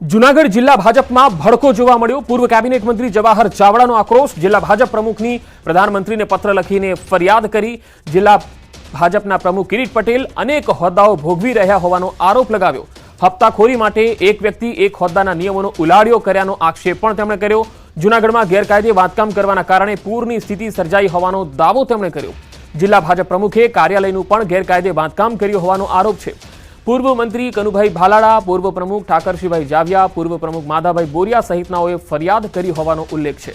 જૂનાગઢ જિલ્લા ભાજપમાં ભડકો જોવા મળ્યો। પૂર્વ કેબિનેટ મંત્રી જવાહર ચાવડાનો આક્રોશ। જિલ્લા ભાજપ પ્રમુખની પ્રધાનમંત્રીને પત્ર લખીને ફરિયાદ કરી। જિલ્લા ભાજપના પ્રમુખ કિરીટ પટેલ અનેક હોદ્દાઓ ભોગવી રહ્યા હોવાનો આરોપ લગાવ્યો। હપ્તાખોરી માટે એક વ્યક્તિ એક હોદ્દાના નિયમોનો ઉલાળ્યો કર્યાનો આક્ષેપ પણ તેમણે કર્યો। જૂનાગઢમાં ગેરકાયદે બાંધકામ કરવાના કારણે પૂરની સ્થિતિ સર્જાઈ હોવાનો દાવો તેમણે કર્યો। જિલ્લા ભાજપ પ્રમુખે કાર્યાલયનું પણ ગેરકાયદે બાંધકામ કર્યું હોવાનો આરોપ છે। पूर्व मंत्री कनुभाई भालाड़ा, पूर्व प्रमुख ठाकरसिंहभाई जाविया, पूर्व प्रमुख माधाभाई बोरिया सहितनाओए फरियाद करी होवानो उल्लेख छे।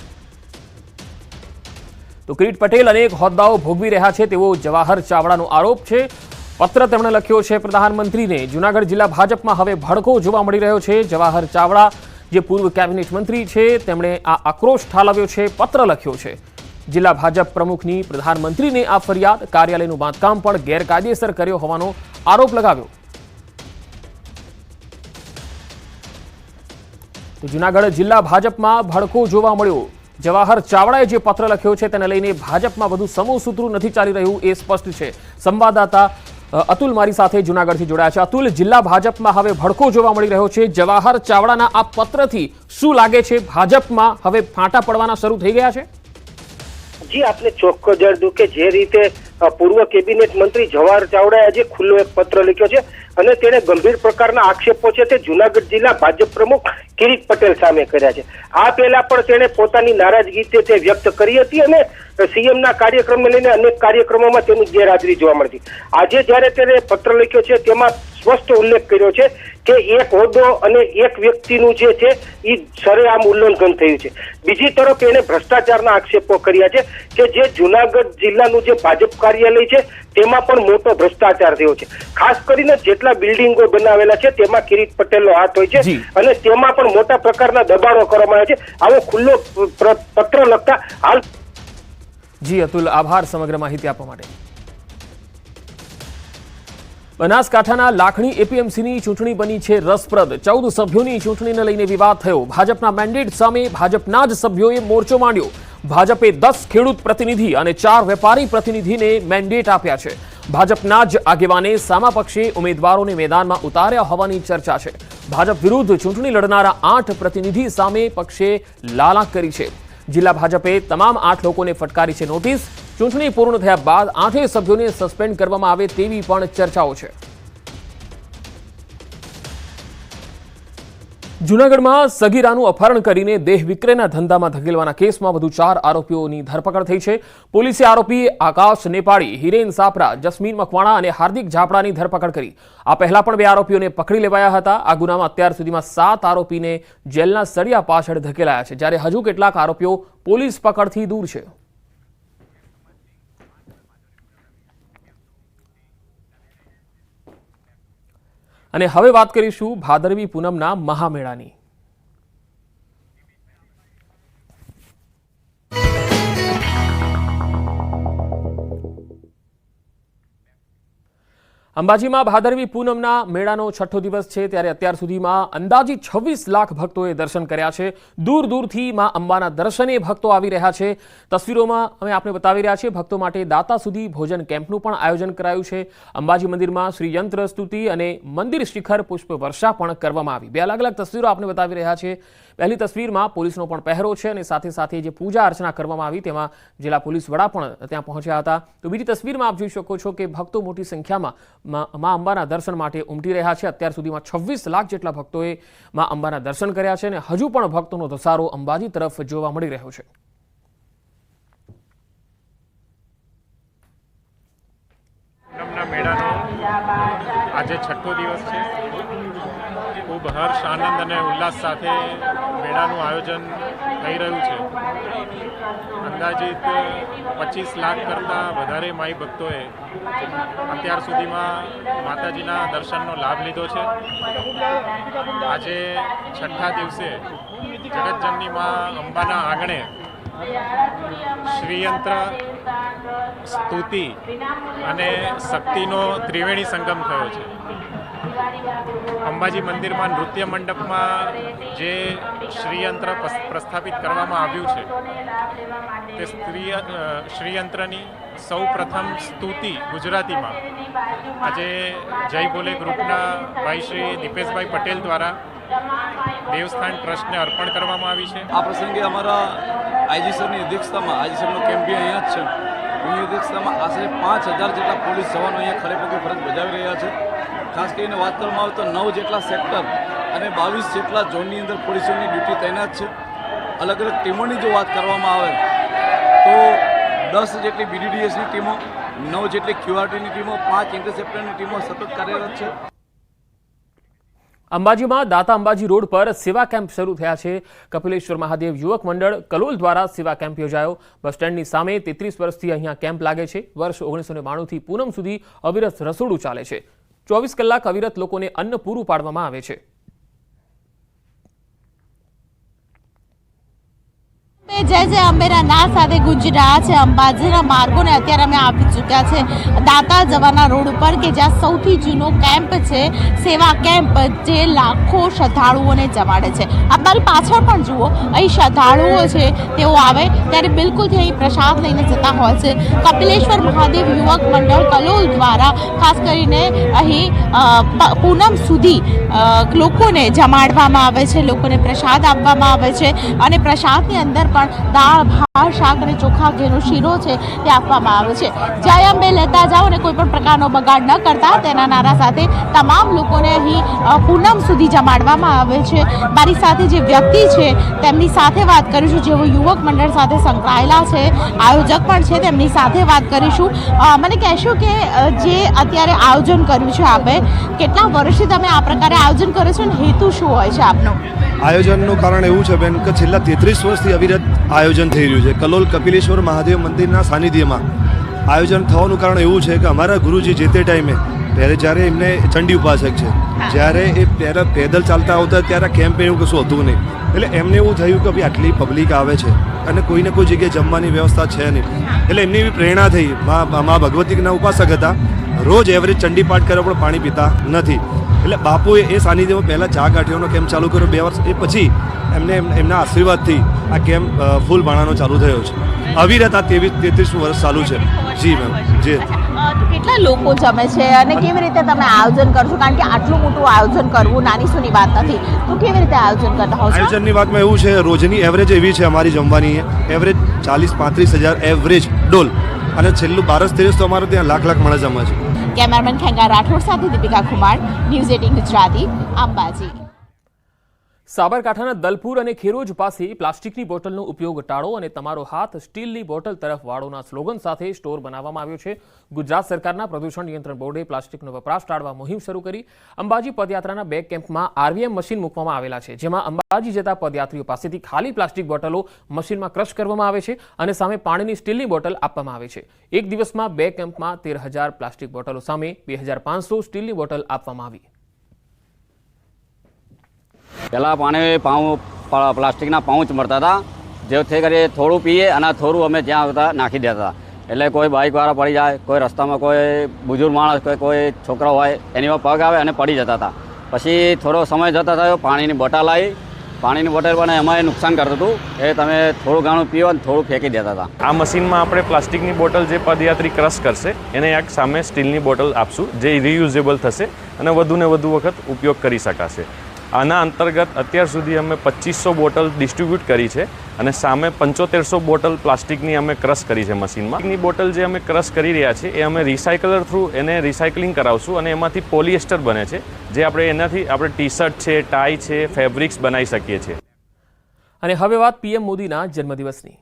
तो किरीट पटेल अनेक होद्दाओ भोगवी रह्या छे तेवो जवाहर चावड़ानो आरोप छे। पत्र तेमणे लख्यो छे प्रधानमंत्रीने। जूनागढ़ जिल्ला भाजपमां हवे भड़को जोवा मळी रह्यो छे। जवाहर चावड़ा जे पूर्व केबिनेट मंत्री छे तेमणे आ आक्रोश ठालव्यो छे, पत्र लख्यो छे। जिल्ला भाजप प्रमुखनी प्रधानमंत्रीने आ फरियाद, कार्यालयनुं बांधकाम पण गैरकायदेसर कर्यो होवानो आरोप लगाव्यो। तो जूनागढ़ जिल्ला भाजपमां भड़को जोवा मळ्यो। जवाहर चावड़ाए जे पत्र लख्यो छे तेने लईने भाजपमां बधुं समूहसूत्रुं नथी चाली रह्युं ए स्पष्ट छे। संवाददाता अतुल मारी साथे जूनागढ़थी जोडाया छे। अतुल, जिल्ला भाजपमां हवे भड़को जोवा मळी रह्यो छे। जवाहर चावड़ाना आ पत्रथी शुं लागे छे? भाजपमां हवे फांटा पड़वाना शरू थई गया छे? जी, आपने ચોક્કસ જણાવ્યું કે જે રીતે પૂર્વ કેબિનેટ મંત્રી જવાહર ચાવડાએ આજે ખુલ્લો એક પત્ર લખ્યો છે અને તેણે ગંભીર પ્રકારના આક્ષેપો છે તે જૂનાગઢ જિલ્લા ભાજપ પ્રમુખ કિરીટ પટેલ સામે કર્યા છે। આ પહેલા પણ તેણે પોતાની નારાજગી તે વ્યક્ત કરી હતી અને સીએમના કાર્યક્રમને લઈને અનેક કાર્યક્રમોમાં તેની ગેરહાજરી જોવા મળતી। આજે જ્યારે તેણે પત્ર લખ્યો છે તેમાં સ્પષ્ટ ઉલ્લેખ કર્યો છે કે એક હોદ્દો અને એક વ્યક્તિનું જે છે એ સરેઆમ ઉલ્લંઘન થયું છે। બીજી તરફ એને ભ્રષ્ટાચારના આક્ષેપો કર્યા છે કે જે જૂનાગઢ જિલ્લાનું જે ભાજપ કાર્યાલય છે તેમાં પણ મોટો ભ્રષ્ટાચાર થયો છે। ખાસ કરીને જેટલા બિલ્ડિંગો બનાવેલા છે તેમાં કિરીટ પટેલનો હાથ હોય છે અને તેમાં પણ મોટા પ્રકારના દબાણો કરવામાં આવે છે। આવો ખુલ્લો પત્ર લખતા હાલ જી અતુલ, આભાર સમગ્ર માહિતી આપવા માટે। બનાસકાંઠાના લાખણી એપીએમસીની ચૂંટણી બની છે રસપ્રદ। 14 સભ્યોની ચૂંટણીને લઈને વિવાદ થયો। ભાજપના મેન્ડેટ સામે ભાજપના જ સભ્યોએ મોરચો માંડ્યો। ભાજપે 10 ખેડૂત પ્રતિનિધિ અને 4 વેપારી પ્રતિનિધિને મેન્ડેટ આપ્યા છે। ભાજપના જ આગેવાને સામા પક્ષે ઉમેદવારોને મેદાનમાં ઉતાર્યા હોવાની ચર્ચા છે। ભાજપ વિરુદ્ધ ચૂંટણી લડનારા 8 પ્રતિનિધિ સામે પક્ષે લાલાક કરી છે। જિલ્લા ભાજપે તમામ 8 લોકોને ફટકારી છે નોટિસ। ચૂંટણી પૂર્ણ થયા બાદ 8 સભ્યોને સસ્પેન્ડ કરવામાં આવે તેવી પણ ચર્ચાઓ છે। જૂનાગઢમાં સગીરાનું અપહરણ કરીને દેહ વિક્રયના ધંધામાં ધકેલવાના કેસમાં વધુ 4 આરોપીઓની ધરપકડ થઈ છે। પોલીસે આરોપી આકાશ નેપાળી, હિરેન સાપરા, જસ્મીન મકવાણા અને હાર્દિક ઝાપડાની ધરપકડ કરી। આ પહેલા પણ 2 આરોપીઓને પકડી લેવાયા હતા। આ ગુનામાં અત્યાર સુધીમાં 7 આરોપીને જેલના સળિયા પાછળ ધકેલાયા છે, જ્યારે હજુ કેટલાક આરોપીઓ પોલીસ પકડથી દૂર છે। અને હવે વાત કરીશું ભાદરવી પૂનમના મહામેળાની। અંબાજીમાં ભાદરવી પૂનમના મેળાનો છઠ્ઠો દિવસ છે, ત્યારે અત્યાર સુધીમાં અંદાજિત 26 લાખ ભક્તોએ દર્શન કર્યા છે। દૂર દૂરથી માં અંબાના દર્શને ભક્તો આવી રહ્યા છે। તસવીરોમાં અમે આપને બતાવી રહ્યા છીએ। ભક્તો માટે દાતા સુધી ભોજન કેમ્પનું પણ આયોજન કરાયું છે। અંબાજી મંદિરમાં શ્રી યંત્ર સ્તુતિ અને મંદિર શિખર પુષ્પ વર્ષા પણ કરવામાં આવી। 2 અલગ અલગ તસવીરો આપને બતાવી રહ્યા છે। પહેલી તસવીરમાં પોલીસનો પણ પહેરો છે અને સાથે સાથે જે પૂજા અર્ચના કરવામાં આવી તેમાં જિલ્લા પોલીસ વડા પણ ત્યાં પહોંચ્યા હતા। તો બીજી તસવીરમાં આપ જોઈ શકો છો કે ભક્તો મોટી સંખ્યામાં માં અંબાના દર્શન માટે ઉમટી રહ્યા છે। અત્યાર સુધીમાં 26 લાખ જેટલા ભક્તોએ માં અંબાના દર્શન કર્યા છે અને હજુ પણ ભક્તોનો ધસારો અંબાજી તરફ જોવા મળી રહ્યો છે। મેળાનો આજે છઠ્ઠો દિવસ છે। ખૂબ હર્ષ, આનંદ અને ઉલ્લાસ સાથે મેળાનું આયોજન થઈ રહ્યું છે। અંદાજિત 25 લાખ કરતાં વધારે માઈ ભક્તોએ અત્યાર સુધીમાં માતાજીના દર્શનનો લાભ લીધો છે। આજે છઠ્ઠા દિવસે જગતજનની માં અંબાના આંગણે શ્રીયંત્ર, સ્તુતિ અને શક્તિનો ત્રિવેણી સંગમ થયો છે। અંબાજી મંદિરમાં નૃત્ય મંડપમાં જે શ્રીયંત્ર પ્રસ્થાપિત કરવામાં આવ્યું છે તે શ્રીયંત્રની સૌ પ્રથમ સ્તુતિ ગુજરાતીમાં આજે જય બોલે ગ્રુપના ભાઈ શ્રી દીપેશભાઈ પટેલ દ્વારા દેવસ્થાન ટ્રસ્ટને અર્પણ કરવામાં આવી છે. આ પ્રસંગે અમારા આઈજી સરની અધ્યક્ષતામાં આઈજી સરનો કેમ્પ બી અહીંયા જ છે. એમની અધ્યક્ષતામાં આશરે 5000 જેટલા પોલીસ જવાનો અહીંયા ખડે પગે ફરજ બજાવી રહ્યા છે. ખાસ કરીને વાત કરવામાં આવે તો 9 જેટલા સેક્ટર અને 22 જેટલા ઝોનની અંદર પોલીસોની ડ્યુટી તૈનાત છે. અલગ અલગ ટીમોની જો વાત કરવામાં આવે તો 10 જેટલી BDDSની ટીમો, 9 જેટલી QRTની ટીમો, 5 ઇન્ટરસેપ્ટરની ટીમો સતત કાર્યરત છે. અંબાજીમાં દાતા અંબાજી રોડ પર સેવા કેમ્પ શરૂ થયા છે. કપિલેશ્વર મહાદેવ યુવક મંડળ કલોલ દ્વારા સેવા કેમ્પ યોજાયો. બસ સ્ટેન્ડની સામે 33 વર્ષથી અહીંયા કેમ્પ લાગે છે. વર્ષ 1992 થી પૂનમ સુધી અવિરત રસોડું ચાલે છે. 24 કલાક અવિરત લોકોને અન્ન પૂરું પાડવામાં આવે છે. જય જય અંબેના નાદ સાથે ગુંજી રહ્યા છે. અંબાજીના માર્ગોને અત્યારે અમે આપી ચૂક્યા છે દાતા જવાના રોડ ઉપર કે જ્યાં સૌથી જૂનો કેમ્પ છે, સેવા કેમ્પ, જે લાખો શ્રદ્ધાળુઓને જમાડે છે. આપ મારી પાછળ પણ જુઓ, અહીં શ્રદ્ધાળુઓ છે તેઓ આવે ત્યારે બિલકુલથી અહીં પ્રસાદ લઈને જતા હોય છે. કપિલેશ્વર મહાદેવ યુવક મંડળ કલોલ દ્વારા ખાસ કરીને અહીં પૂનમ સુધી લોકોને જમાડવામાં આવે છે, લોકોને પ્રસાદ આપવામાં આવે છે અને પ્રસાદની અંદર પણ દાળ, ભાત, શાક અને ચોખા ઘેનો શીરો છે તે આપવામાં આવે છે. જય અંબે લેતા જાઓ અને કોઈ પણ પ્રકારનો બગાડ ન કરતા તેના નારા સાથે તમામ લોકોને અહીં પૂનમ સુધી જમાડવામાં આવે છે. મારી સાથે જે વ્યક્તિ છે તેમની સાથે વાત કરીશું, જેઓ યુવક મંડળ સાથે સંકળાયેલા છે, આયોજક પણ છે, તેમની સાથે વાત કરીશું. મને કહેશો કે જે અત્યારે આયોજન કર્યું છે આપે, કેટલા વર્ષથી તમે આ પ્રકારે આયોજન કરો છો અને હેતુ શું હોય છે આપનો? આયોજનનું કારણ એવું છે બેન કે છેલ્લા 33 વર્ષથી અવિરત આયોજન થઈ રહ્યું છે. કલોલ કપિલેશ્વર મહાદેવ મંદિરના સાનિધ્યમાં આયોજન થવાનું કારણ એવું છે કે અમારા ગુરુજી જે તે ટાઈમે જ્યારે એમને ચંડી ઉપાસક છે, જ્યારે એ પેદલ ચાલતા આવતા ત્યારે કેમ્પ એવું કશું હતું નહીં. એટલે એમને એવું થયું કે ભાઈ આટલી પબ્લિક આવે છે અને કોઈને કોઈ જગ્યાએ જમવાની વ્યવસ્થા છે નહીં. એટલે એમની એવી પ્રેરણા થઈ. મા ભગવતીના ઉપાસક હતા, રોજ એવરેજ ચંડી પાઠ કર્યો પણ પાણી પીતા નથી. એટલે બાપુએ એ સાનિધ્યમાં પહેલાં ચા ગાંઠિયાનો કેમ્પ ચાલુ કર્યો 2 વર્ષ. એ પછી એમના આશીર્વાદથી આ કેમ્પ ફૂલ ભાણાનો ચાલુ થયો છે. અવિરત આ 33 વર્ષ ચાલુ છે. જી મેમ, જી. કેટલા લોકો જમે છે અને કેવી રીતે તમે આયોજન કરશો? કારણ કે આટલું મોટું આયોજન કરવું નાની સૂની વાત નથી, તો કેવી રીતે આયોજન કરતા હોવ છો? આયોજનની વાતમાં એવું છે, રોજની એવરેજ એવી છે અમારી જમવાની, એવરેજ 40-35 હજાર એવરેજ ડોલ, અને છેલ્લું 12-13 તો અમારે ત્યાં લાખ માણસ જમા છે. કેમેરામેન ખેંગા રાઠોડ સાથે દીપિકા કુમાર, ન્યૂઝ 18 ગુજરાતી, અંબાજી. સાબરકાંઠાના દલપુર અને ખેરોજ પાસે પ્લાસ્ટિકની બોટલનો ઉપયોગ ટાળો અને તમારો હાથ સ્ટીલની બોટલ તરફ વાળોના સ્લોગન સાથે સ્ટોર બનાવવામાં આવ્યો છે. ગુજરાત સરકારના પ્રદૂષણ નિયંત્રણ બોર્ડે પ્લાસ્ટિકનો વપરાશ ટાળવા મુહિમ શરૂ કરી. અંબાજી પદયાત્રાના 2 કેમ્પમાં RVM મશીન મૂકવામાં આવેલા છે, જેમાં અંબાજી જતા પદયાત્રીઓ પાસેથી ખાલી પ્લાસ્ટિક બોટલો મશીનમાં ક્રશ કરવામાં આવે છે અને સામે પાણીની સ્ટીલની બોટલ આપવામાં આવે છે. એક દિવસમાં 2 કેમ્પમાં 13,000 પ્લાસ્ટિક બોટલો સામે 2,500 સ્ટીલની બોટલ આપવામાં આવી. પહેલાં પાણી પ્લાસ્ટિકના પાઉચ મળતા હતા, જેથી કરી થોડું પીએ અને થોડું અમે જ્યાં આવતા નાખી દેતા. એટલે કોઈ બાઇકવાળા પડી જાય, કોઈ રસ્તામાં કોઈ બુજુર્ગ માણસ, કોઈ છોકરા હોય એની પગ આવે અને પડી જતા હતા. પછી થોડો સમય જતા થયો, પાણીની બોટલ આવી. પાણીની બોટલ પણ એમાં નુકસાન કરતું હતું. એ તમે થોડું ઘણું પીવો અને થોડું ફેંકી દેતા હતા. આ મશીનમાં આપણે પ્લાસ્ટિકની બોટલ જે પદયાત્રી ક્રશ કરશે એને એક સામે સ્ટીલની બોટલ આપશું, જે રિયુઝેબલ થશે અને વધુને વધુ વખત ઉપયોગ કરી શકાશે. આના અંતર્ગત અત્યાર સુધી અમે 2500 બોટલ ડિસ્ટ્રીબ્યુટ કરી છે અને સામે 7500 બોટલ પ્લાસ્ટિકની અમે ક્રશ કરી છે મશીનમાં. પ્લાસ્ટિકની બોટલ જે અમે ક્રશ કરી રહ્યા છીએ એ અમે રિસાયકલર થ્રુ એને રિસાયકલિંગ કરાવશું અને એમાંથી પોલિએસ્ટર બને છે, જે એનાથી આપણે ટી-શર્ટ છે, ટાઈ છે, ફેબ્રિક્સ બનાવી શકીએ છીએ. અને હવે વાત PM મોદીના જન્મદિવસની.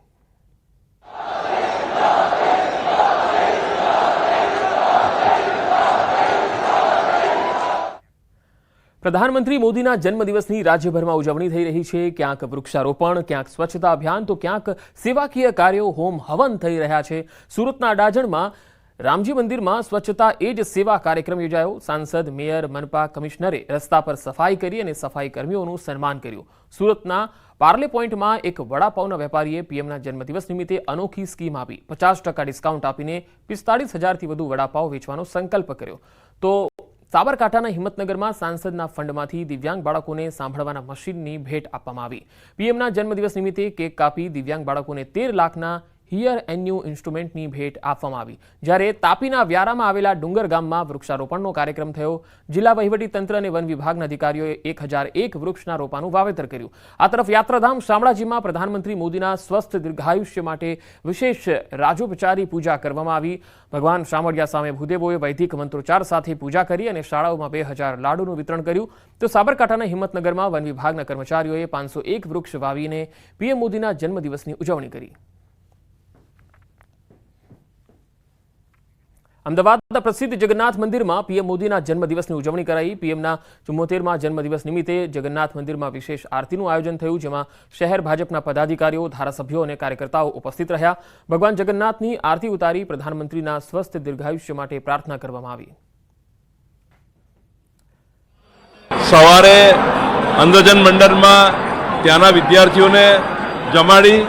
પ્રધાનમંત્રી મોદીના જન્મદિવસની રાજ્યભરમાં ઉજવણી થઈ રહી છે. ક્યાંક વૃક્ષારોપણ, ક્યાંક સ્વચ્છતા અભિયાન, તો ક્યાંક સેવાકીય કાર્યો, હોમ હવન થઈ રહ્યા છે. સુરતના અડાજણમાં રામજી મંદિરમાં સ્વચ્છતા એ જ સેવા કાર્યક્રમ યોજાયો. સાંસદ, મેયર, મનપા કમિશનરે રસ્તા પર સફાઈ કરી અને સફાઈ કર્મીઓનું સન્માન કર્યું. સુરતના પાર્લે પોઈન્ટમાં એક વડાપાવના વેપારીએ પીએમના જન્મદિવસ નિમિત્તે અનોખી સ્કીમ આપી. 50% ડિસ્કાઉન્ટ આપીને 45,000થી વધુ વડાપાવ વેચવાનો સંકલ્પ કર્યો. તો સાબરકાંઠાના હિંમતનગરમાં સાંસદના ફંડમાંથી દિવ્યાંગ બાળકોને સાંભળવાના મશીનની ભેટ આપવામાં આવી. પીએમના જન્મદિવસ નિમિત્તે કેક કાપી દિવ્યાંગ બાળકોને 13 લાખના હિયર એન્યુ ઇન્સ્ટ્રુમેન્ટની ભેટ આપવામાં આવી, જ્યારે તાપીના વ્યારામાં આવેલા ડુંગર ગામમાં વૃક્ષારોપણનો કાર્યક્રમ થયો. જિલ્લા વહીવટીતંત્ર અને વન વિભાગના અધિકારીઓએ 1001 વૃક્ષના રોપાનું વાવેતર કર્યું. આ તરફ યાત્રાધામ શામળાજીમાં પ્રધાનમંત્રી મોદીના સ્વસ્થ દીર્ઘાયુષ્ય માટે વિશેષ રાજોપચારી પૂજા કરવામાં આવી. ભગવાન શામળિયા સામે ભૂદેવોએ વૈદિક મંત્રોચ્ચાર સાથે પૂજા કરી અને શાળાઓમાં 2000 લાડુનું વિતરણ કર્યું. તો સાબરકાંઠાના હિંમતનગરમાં વન વિભાગના કર્મચારીઓએ 501 વૃક્ષ વાવીને પીએમ મોદીના જન્મદિવસની ઉજવણી કરી. અમદાવાદના પ્રસિદ્ધ જગન્નાથ મંદિરમાં પીએમ મોદીના જન્મદિવસની ઉજવણી કરાઈ. પીએમના 74મા જન્મદિવસ નિમિત્તે જગન્નાથ મંદિરમાં વિશેષ આરતીનું આયોજન થયું, જેમાં શહેર ભાજપના પદાધિકારીઓ, ધારાસભ્યો અને કાર્યકર્તાઓ ઉપસ્થિત રહ્યા. ભગવાન જગન્નાથની આરતી ઉતારી પ્રધાનમંત્રીના સ્વસ્થ દીર્ઘાયુષ્ય માટે પ્રાર્થના કરવામાં આવી. સવારે અંધજન મંડળમાં ત્યાંના વિદ્યાર્થીઓને જમાડી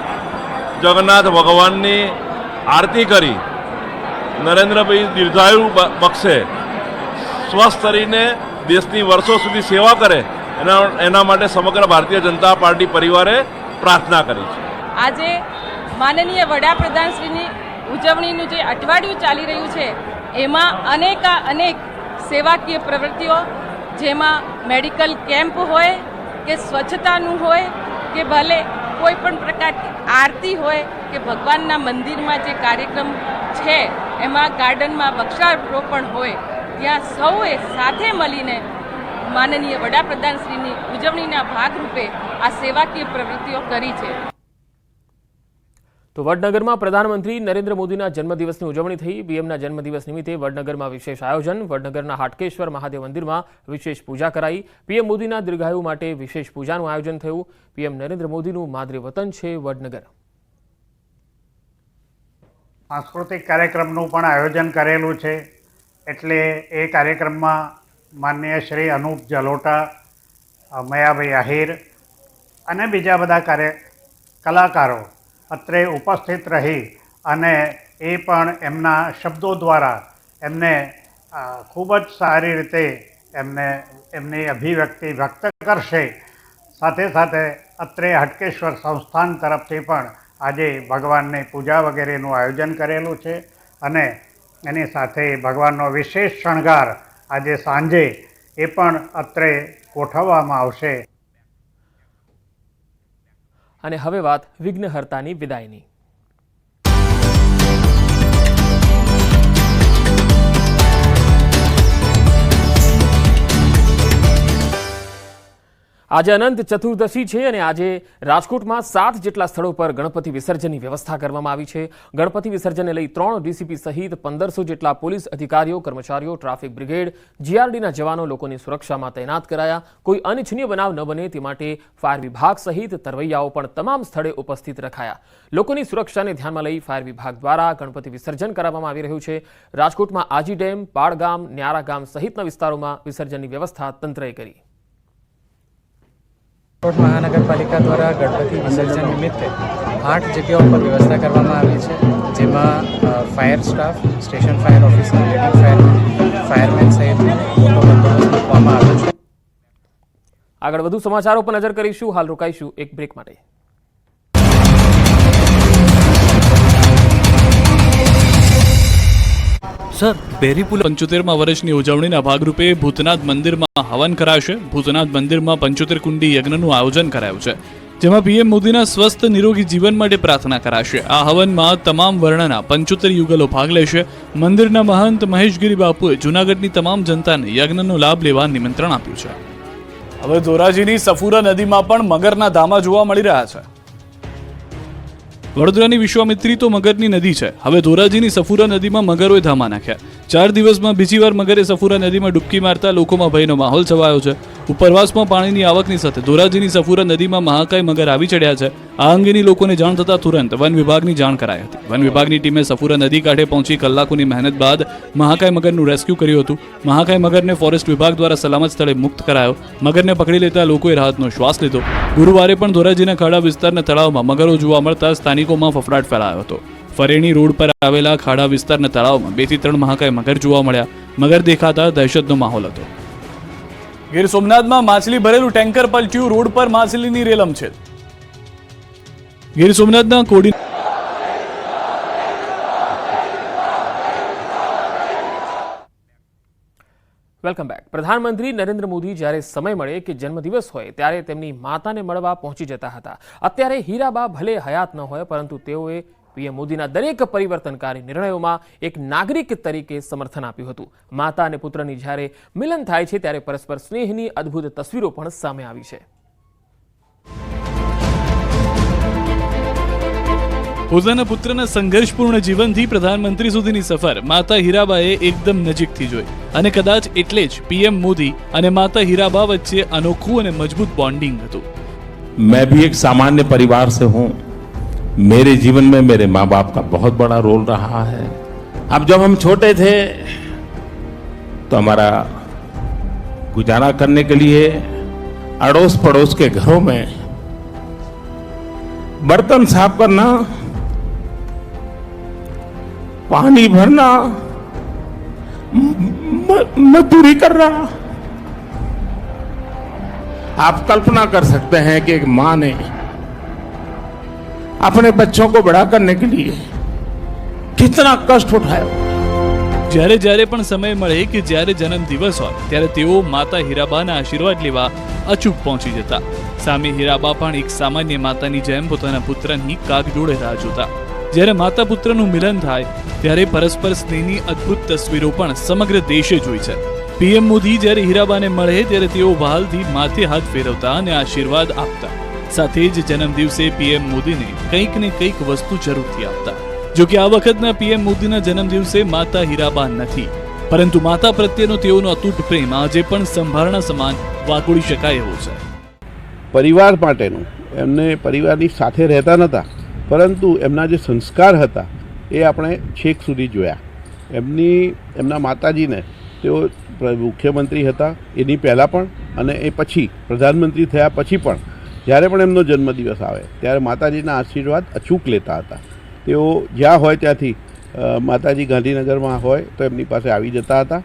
જગન્નાથ ભગવાનની આરતી કરી નરેન્દ્રભાઈ દીર્ઘાયુ બક્ષે, સ્વસ્થ કરીને દેશની વર્ષો સુધી સેવા કરે એના માટે સમગ્ર ભારતીય જનતા પાર્ટી પરિવારે પ્રાર્થના કરી છે. આજે માનનીય વડાપ્રધાનશ્રીની ઉજવણીનું જે અઠવાડિયું ચાલી રહ્યું છે એમાં અનેક સેવાકીય પ્રવૃત્તિઓ, જેમાં મેડિકલ કેમ્પ હોય કે સ્વચ્છતાનું હોય કે ભલે કોઈ પણ પ્રકારની આરતી હોય કે ભગવાનના મંદિરમાં જે કાર્યક્રમ છે એમાં ગાર્ડનમાં વૃક્ષારોપણ હોય, ત્યાં સૌએ સાથે મળીને માનનીય વડાપ્રધાનશ્રીની ઉજવણીના ભાગરૂપે આ સેવાકીય પ્રવૃત્તિઓ કરી છે. તો વડનગરમાં પ્રધાનમંત્રી નરેન્દ્ર મોદીના જન્મદિવસની ઉજવણી થઈ. પીએમના જન્મદિવસ નિમિત્તે વડનગરમાં વિશેષ આયોજન. વડનગરના હાટકેશ્વર મહાદેવ મંદિરમાં વિશેષ પૂજા કરાઈ. પીએમ મોદીના દીર્ઘાયુ માટે વિશેષ પૂજાનું આયોજન થયું. પીએમ નરેન્દ્ર મોદીનું માદરે વતન છે વડનગર. સાંસ્કૃતિક કાર્યક્રમનું પણ આયોજન કરેલું છે, એટલે એ કાર્યક્રમમાં માનનીય શ્રી અનુપ જલોટા, મયાભાઈ આહિર અને બીજા બધા કલાકારો અત્રે ઉપસ્થિત રહી અને એ પણ એમના શબ્દો દ્વારા એમને ખૂબ જ સારી રીતે એમની અભિવ્યક્તિ વ્યક્ત કરશે. સાથે સાથે અત્રે હટકેશ્વર સંસ્થાન તરફથી પણ આજે ભગવાનની પૂજા વગેરેનું આયોજન કરેલું છે અને એની સાથે ભગવાનનો વિશેષ શણગાર આજે સાંજે એ પણ અત્રે ગોઠવવામાં આવશે. અને હવે વાત વિઘ્નહર્તાની વિદાયની. આજે અનંત ચતુર્દશી છે અને આજે રાજકોટમાં 7 જેટલા સ્થળો પર ગણપતિ વિસર્જનની વ્યવસ્થા કરવામાં આવી છે. ગણપતિ વિસર્જનને લઈ 3 ડીસીપી સહિત 1500 જેટલા પોલીસ અધિકારીઓ, કર્મચારીઓ, ટ્રાફિક બ્રિગેડ, જીઆરડીના જવાનો લોકોની સુરક્ષામાં તૈનાત કરાયા. કોઈ અનિચ્છનીય બનાવ ન બને તે માટે ફાયર વિભાગ સહિત તરવૈયાઓ પણ તમામ સ્થળે ઉપસ્થિત રખાયા. લોકોની સુરક્ષાને ધ્યાનમાં લઈ ફાયર વિભાગ દ્વારા ગણપતિ વિસર્જન કરાવવામાં આવી રહ્યું છે. રાજકોટમાં આજી ડેમ, પાળગામ, ન્યારા ગામ સહિતના વિસ્તારોમાં વિસર્જનની વ્યવસ્થા તંત્રએ કરી. રાજકોટ મહાનગરપાલિકા દ્વારા ગણપતિ વિસર્જન નિમિત્તે 8 જગ્યાઓ પર વ્યવસ્થા કરવામાં આવી છે, જેમાં fire staff, station fire officer, lady fireman સહિત મોટો બંદોબસ્ત મૂકવામાં આવ્યો છે. આગળ વધુ સમાચારો પર નજર કરીશું. હાલ રોકાઈશું એક બ્રેક માટે. સર, બેરીપુલ 75મા વર્ષની ઉજવણીના ભાગરૂપે ભૂતનાથ મંદિરમાં હવન કરાશે. ભૂતનાથ મંદિરમાં 75 કુંડી યજ્ઞનું આયોજન કરાયું છે, જેમાં પીએમ મોદીના સ્વસ્થ નિરોગી જીવન માટે પ્રાર્થના કરાશે. આ હવનમાં તમામ વર્ણના 75 યુગલો ભાગ લેશે. મંદિરના મહંત મહેશગીરી બાપુએ જૂનાગઢની તમામ જનતાને યજ્ઞનો લાભ લેવા નિમંત્રણ આપ્યું છે. હવે ધોરાજીની સફુરા નદીમાં પણ મગરના ધામા જોવા મળી રહ્યા છે. વડોદરાની વિશ્વામિત્રી તો મગરની નદી છે. હવે ધોરાજીની સફુરા નદીમાં મગરોએ ધામા નાખ્યા. 4 દિવસમાં બીજી વાર મગરે સફુરા નદીમાં ડૂબકી મારતા લોકોમાં ભયનો માહોલ છવાયો છે. ઉપરવાસમાં પાણીની આવકની સાથે ધોરાજીની સફુરા નદીમાં મહાકાય મગર આવી ચડ્યા છે. આ અંગેની લોકોને જાણ થતાં તુરંત વન વિભાગની જાણ કરાઈ હતી. વન વિભાગની ટીમે સફુરા નદી કાંઠે પહોંચી કલાકોની મહેનત બાદ મહાકાય મગરનું રેસ્ક્યુ કર્યું હતું. મહાકાય મગરને ફોરેસ્ટ વિભાગ દ્વારા સલામત સ્થળે મુક્ત કરાયો. મગરને પકડી લેતા લોકોએ રાહતનો શ્વાસ લીધો. ગુરુવારે પણ ધોરાજીના ખાડા વિસ્તારના તળાવમાં મગરો જોવા મળતા સ્થાનિકોમાં ફફડાટ ફેલાયો હતો. ફરેણી રોડ પર આવેલા ખાડા વિસ્તારના તળાવમાં 2 થી 3 મહાકાય મગર જોવા મળ્યા. મગર દેખાતા દહેશતનો માહોલ હતો. ગીર સોમનાથમાં માછલી ભરેલું ટેન્કર પલટ્યું. રોડ પર માછલીની રેલમ છે. ગીર સોમનાથના કોડી વેલકમ બેક. પ્રધાનમંત્રી નરેન્દ્ર મોદી જ્યારે સમય મળે કે જન્મદિવસ હોય ત્યારે તેમની માતાને મળવા પહોંચી જતા હતા. અત્યારે હીરાબા ભલે હયાત ન હોય, પરંતુ તેઓએ પીએમ મોદીના દરેક પરિવર્તનકારી નિર્ણયોમાં એક નાગરિક તરીકે સમર્થન આપ્યું હતું. માતા અને પુત્રની જ્યારે મિલન થાય છે ત્યારે પરસ્પર સ્નેહની અદ્ભુત તસવીરો પણ સામે આવી છે. પોતાના પુત્રના સંઘર્ષપૂર્ણ જીવનથી પ્રધાનમંત્રી સુધીની સફર માતા હીરાબાએ એકદમ નજીકથી જોઈ અને કદાચ એટલે જ પીએમ મોદી અને માતા હીરાબા વચ્ચે અનોખું અને મજબૂત બોન્ડિંગ હતું. मैं भी एक सामान्य परिवार से हूं. मेरे जीवन में मेरे माँ बाप का बहुत बड़ा रोल रहा है. अब जब हम छोटे थे तो हमारा गुजारा करने के लिए अड़ोस पड़ोस के घरों में बर्तन साफ करना, पानी भरना, मजदूरी करना. आप कल्पना कर सकते हैं कि एक माँ ने अपने बच्चों को बड़ा करने के लिए कितना कष्ट उठाया. જ્યારે જ્યારે પણ સમય મળે કે જ્યારે જન્મદિવસ હોય ત્યારે તેઓ માતા હીરાબાના આશીર્વાદ લેવા અચૂક પહોંચી જતા. સામે હીરાબા પણ એક સામાન્ય માતાની જેમ પોતાના પુત્રની કાગડોળે રાહ જોતા. જ્યારે માતા પુત્રનું મિલન થાય ત્યારે પરસ્પર સ્નેહની અદ્ભુત તસવીરો પણ સમગ્ર દેશે જોઈ છે. પીએમ મોદી જ્યારે હીરાબાને મળે ત્યારે તેઓ વહાલથી માથે હાથ ફેરવતા અને આશીર્વાદ આપતા. સાથે જ જન્મદિવસે પીએમ મોદીને કંઈક ને કંઈક વસ્તુ જરૂરથી આપતા. જો કે આ વખતના પીએમ મોદીના જન્મદિવસે માતા હીરાબા નથી, પરંતુ માતા પ્રત્યેનો તેઓનો અતૂટ પ્રેમ આજે પણ સંભારણા સમાન વાગોળી શકાય એવો છે. પરિવાર માટેનું એમને પરિવારની સાથે રહેતા નહોતા, પરંતુ એમના જે સંસ્કાર હતા એ આપણે છેક સુધી જોયા. એમના માતાજીને તેઓ મુખ્યમંત્રી હતા એની પહેલાં પણ અને એ પછી પ્રધાનમંત્રી થયા પછી પણ જ્યારે પણ એમનો જન્મદિવસ આવે ત્યારે માતાજીના આશીર્વાદ અચૂક લેતા હતા. તેઓ જ્યાં હોય ત્યાંથી માતાજી ગાંધીનગરમાં હોય તો એમની પાસે આવી જતા હતા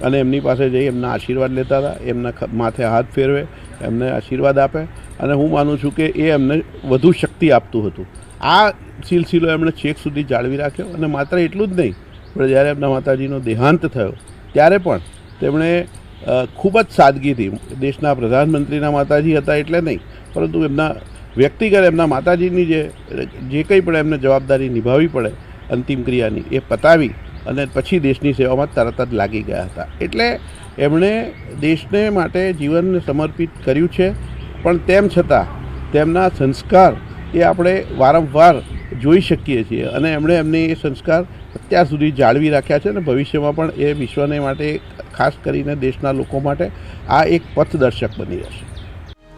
અને એમની પાસે જઈ એમના આશીર્વાદ લેતા હતા. એમના માથે હાથ ફેરવે, એમને આશીર્વાદ આપે અને હું માનું છું કે એ એમને વધુ શક્તિ આપતું હતું. આ સિલસિલો એમણે છેક સુધી જાળવી રાખ્યો અને માત્ર એટલું જ નહીં, પણ જ્યારે એમના માતાજીનો દેહાંત થયો ત્યારે પણ તેમણે ખૂબ જ સાદગીથી, દેશના પ્રધાનમંત્રીના માતાજી હતા એટલે નહીં, પરંતુ એમના વ્યક્તિગત એમના માતાજીની જે કંઈ પણ એમને જવાબદારી નિભાવવી પડે અંતિમ ક્રિયાની એ પતાવી અને પછી દેશની સેવામાં તરત જ લાગી ગયા હતા. એટલે એમણે દેશને માટે જીવનને સમર્પિત કર્યું છે, પણ તેમ છતાં તેમના સંસ્કાર એ આપણે વારંવાર જોઈ શકીએ છીએ અને એમણે એમની એ સંસ્કાર અત્યાર સુધી જાળવી રાખ્યા છે અને ભવિષ્યમાં પણ એ વિશ્વને માટે, ખાસ કરીને દેશના લોકો માટે આ એક પથદર્શક બની રહેશે.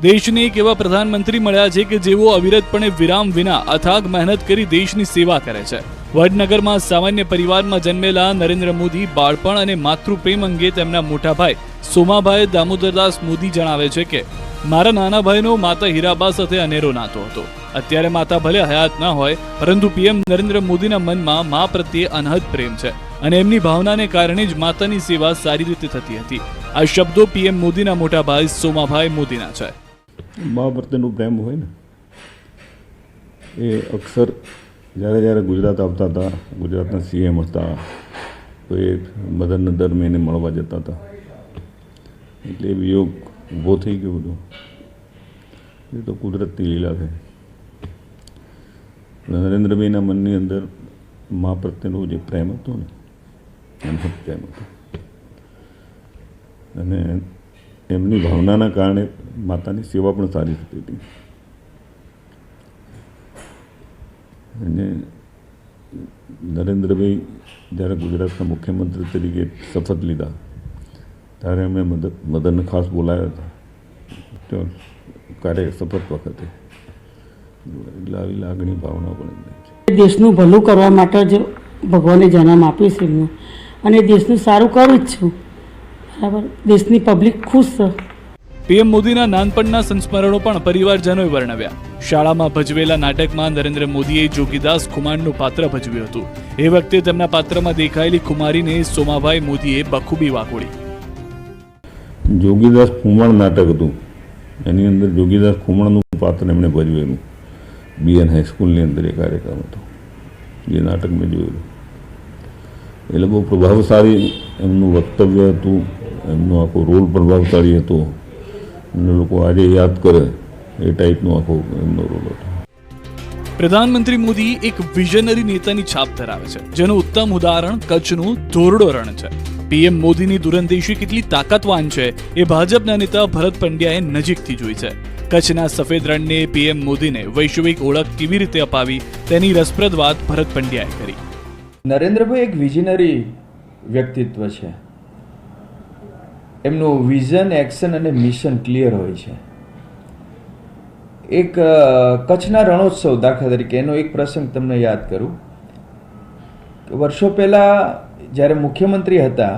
દેશને એક એવા પ્રધાનમંત્રી મળ્યા છે કે જેઓ અવિરતપણે વિરામ વિના અથાગ મહેનત કરી દેશની સેવા કરે છે. વડનગરમાં સામાન્ય પરિવારમાં જન્મેલા નરેન્દ્ર મોદી બાળપણ અને માતૃપ્રેમ અંગે તેમના મોટા ભાઈ સોમાભાઈ દામોદરદાસ મોદી જણાવે છે કે મારા નાના ભાઈનો માતા હીરાબા સાથે અનેરો નાતો હતો. અત્યારે માતા ભલે હયાત ના હોય, પરંતુ પીએમ નરેન્દ્ર મોદીના મનમાં મા પ્રત્યે અનહદ પ્રેમ છે અને એમની ભાવનાને કારણે જ માતાની સેવા સારી રીતે થતી હતી. આ શબ્દો પીએમ મોદીના મોટા ભાઈ સોમાભાઈ મોદીના છે. મા પ્રત્યેનું પ્રેમ હોય ને એ અક્ષર જ્યારે ગુજરાત આવતા હતા, ગુજરાતના સીએમ હતા, તો એ મદનને દર મહિને મળવા જતા હતા. એટલે એ વિયોગ ઊભો થઈ ગયો બધો. એ તો કુદરતની લીલા છે. નરેન્દ્રભાઈના મનની અંદર મા પ્રત્યેનો જે પ્રેમ હતો ને, એનો પ્રેમ હતો અને એમની ભાવનાના કારણે માતાની સેવા પણ સારી થતી હતી. અને નરેન્દ્રભાઈ જ્યારે ગુજરાતના મુખ્યમંત્રી તરીકે શપથ લીધા ત્યારે અમે મદનને ખાસ બોલાવ્યા હતા તો શપથ વખતે. એટલે આવી લાગણી ભાવના પણ છે. દેશનું ભલું કરવા માટે જ ભગવાને જન્મ આપ્યો છે એમનું, અને દેશનું સારું કરું જ છું. બરાબર, દેશની પબ્લિક ખુશ છે. પીએમ મોદીના નાનપણના સંસ્મરણો પણ પરિવારજનોએ વર્ણવ્યા. શાળામાં ભજવેલા નાટકમાં નરેન્દ્ર મોદીએ જોગીદાસ ખુમાણનું પાત્ર ભજવ્યું હતું. એ વખતે તેમના પાત્રમાં દેખાયેલી કુમારીને સોમાભાઈ મોદીએ બખૂબી વાગોળી. જોગીદાસ ખુમાણ નાટક હતું, એની અંદર જોગીદાસ ખુમાણનું પાત્ર એમણે ભજવેલું. બીએન હાઈસ્કૂલની અંદર એ કાર્યક્રમ હતો, જે નાટક મેં જોયેલું. એટલે બહુ પ્રભાવશાળી એમનું વક્તવ્ય હતું, એમનો આખો રોલ પ્રભાવશાળી હતો, એમને લોકો આજે યાદ કરે એ ટાઈપનો આખો એમનો રોલ હતો. પ્રધાનમંત્રી મોદી એક વિઝનરી નેતાની છાપ ધરાવે છે, જેનું ઉત્તમ ઉદાહરણ કચ્છનું ધોરડો રણ છે. પીએમ મોદીની દૂરંદેશી કેટલી તાકાતવાન છે એ ભાજપના નેતા ભરત પંડ્યાએ નજીકથી જોઈ છે. કચ્છના સફેદ રણને પીએમ મોદીને વૈશ્વિક ઓળખ કેવી રીતે અપાવી તેની રસપ્રદ વાત ભરત પંડ્યાએ કરી. નરેન્દ્રભાઈ એક વિઝનરી વ્યક્તિત્વ છે. એમનું વિઝન, એક્શન અને મિશન ક્લિયર હોય છે. એક કચ્છના રણોત્સવ દાખલા તરીકે એનો એક પ્રસંગ તમને યાદ કરું. વર્ષો પહેલાં જ્યારે મુખ્યમંત્રી હતા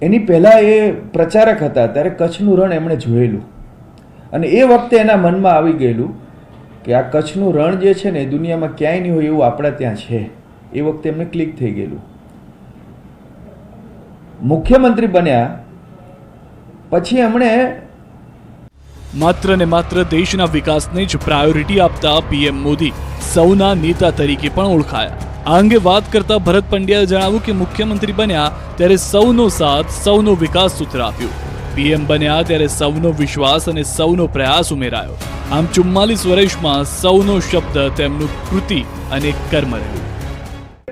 એની પહેલાં એ પ્રચારક હતા ત્યારે કચ્છનું રણ એમણે જોયેલું અને એ વખતે એના મનમાં આવી ગયેલું કે આ કચ્છનું રણ જે છે ને દુનિયામાં ક્યાંય નહીં હોય એવું આપણા ત્યાં છે. એ વખતે એમને ક્લિક થઈ ગયેલું. મુખ્યમંત્રી બન્યા પછી એમણે માત્ર ને માત્ર દેશના વિકાસને જ પ્રાયોરિટી આપતા પીએમ મોદી સૌના નેતા તરીકે પણ ઓળખાયા. આ અંગે વાત કરતા ભરત પંડ્યાએ જણાવ્યું કે મુખ્યમંત્રી બન્યા ત્યારે સૌનો સાથ, સૌનો વિકાસ સૂત્ર આપ્યું. પીએમ બન્યા ત્યારે સૌનો વિશ્વાસ અને સૌનો પ્રયાસ ઉમેરાયો. આમ 44 વર્ષમાં સૌનો શબ્દ તેમનું કૃતિ અને કર્મ રહ્યું.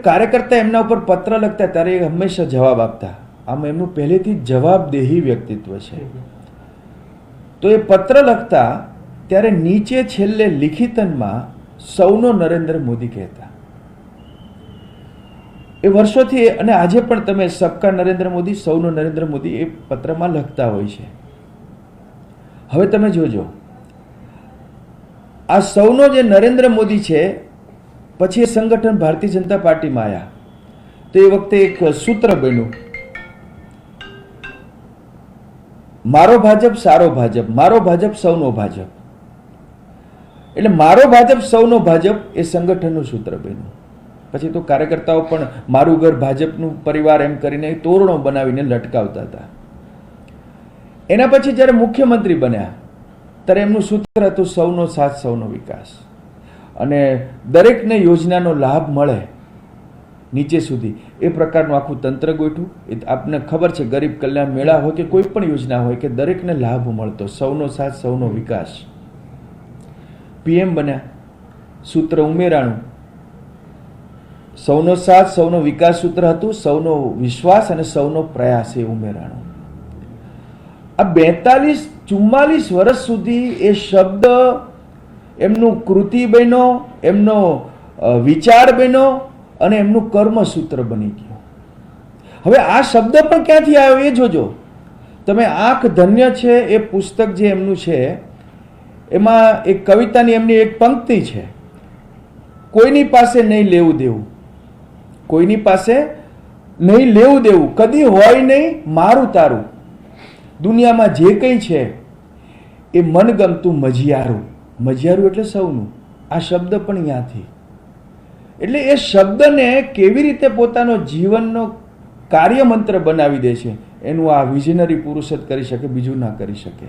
કાર્યકર્તા એમના ઉપર પત્ર લખતા ત્યારે એ હંમેશા જવાબ આપતા. આમ એમનું પહેલેથી જ જવાબદેહી વ્યક્તિત્વ છે. તો એ પત્ર લખતા ત્યારે નીચે છેલ્લે લિખિતનમાં સૌનો નરેન્દ્ર મોદી કહેતા. એ વર્ષોથી અને આજે પણ તમે સબકા નરેન્દ્ર મોદી, સૌનો નરેન્દ્ર મોદી એ પત્રમાં લખતા હોય છે. હવે તમે જોજો આ સૌનો જે નરેન્દ્ર મોદી છે પછી એ સંગઠન ભારતીય જનતા પાર્ટીમાં આવ્યા તો એ વખતે એક સૂત્ર બન્યું, મારો ભાજપ સારો ભાજપ, મારો ભાજપ સૌનો ભાજપ. એટલે મારો ભાજપ સૌનો ભાજપ એ સંગઠનનું સૂત્ર બન્યું. પછી તો કાર્યકર્તાઓ પણ મારું ઘર ભાજપનું પરિવાર એમ કરીને તોરણો બનાવીને લટકાવતા હતા. એના પછી જ્યારે મુખ્યમંત્રી બન્યા ત્યારે એમનું સૂત્ર હતું સૌનો સાથ, સૌનો વિકાસ. અને દરેકને યોજનાનો લાભ મળે નીચે સુધી એ પ્રકારનું આખું તંત્ર ગોઠવું. આપને ખબર છે ગરીબ કલ્યાણ મેળા હોય કે કોઈ પણ યોજના હોય કે દરેકને લાભ મળતો, સૌનો સાથ, સૌનો વિકાસ. પીએમ બન્યા, સૂત્ર ઉમેરાણું, સૌનો સાથ, સૌનો વિકાસ સૂત્ર હતું, સૌનો વિશ્વાસ અને સૌનો પ્રયાસ એ ઉમેરાણું. આ 42-44 વર્ષ સુધી એ શબ્દ એમનું કૃતિ બન્યો, એમનો વિચાર બન્યો અને એમનું કર્મસૂત્ર બની ગયું. હવે આ શબ્દ પણ ક્યાંથી આવ્યો એ જોજો તમે. આંખ ધન્ય છે એ પુસ્તક જે એમનું છે એમાં એક કવિતાની એમની એક પંક્તિ છે, કોઈની પાસે નહીં લેવું દેવું, કોઈની પાસે નહીં લેવું દેવું, કદી હોય નહીં મારું તારું, દુનિયામાં જે કંઈ છે એ મનગમતું મજિયારું. મજિયારું એટલે સૌનું. આ શબ્દ પણ અહીંયાથી. એટલે એ શબ્દને કેવી રીતે પોતાનો જીવનનો કાર્યમંત્ર બનાવી દે છે એનું આ વિઝનરી પુરુષ જ કરી શકે, બીજું ના કરી શકે.